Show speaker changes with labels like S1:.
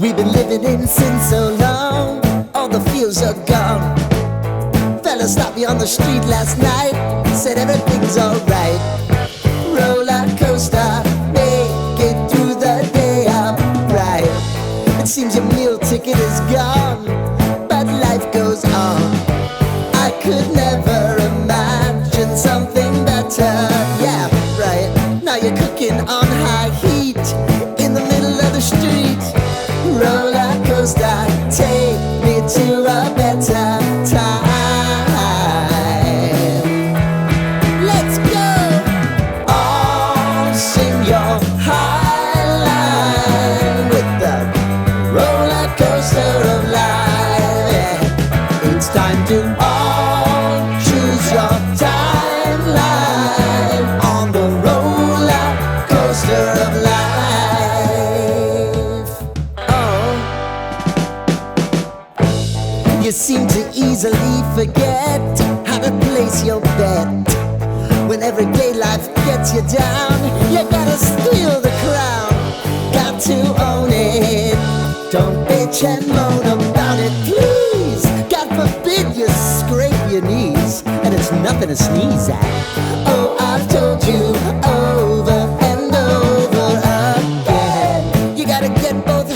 S1: We've been living in sin so long, all the feels are gone. Fella stopped me on the street last night, said everything's alright. Roller coaster, make it through the day upright. It seems your meal ticket is gone, but life goes on. I could never imagine something better. Yeah, right. Now you're cooking on high heat in the middle of the street. Roller coaster, take me to a better time. Let's go! All sing your high line with the roller coaster of life. Yeah. It's time to all choose your timeline on the roller coaster of life. You seem to easily forget how to place your bet. When everyday life gets you down, you gotta steal the crown. Got to own it. Don't bitch and moan about it, please. God forbid you scrape your knees, and it's nothing to sneeze at. Oh, I've told you over and over again, you gotta get both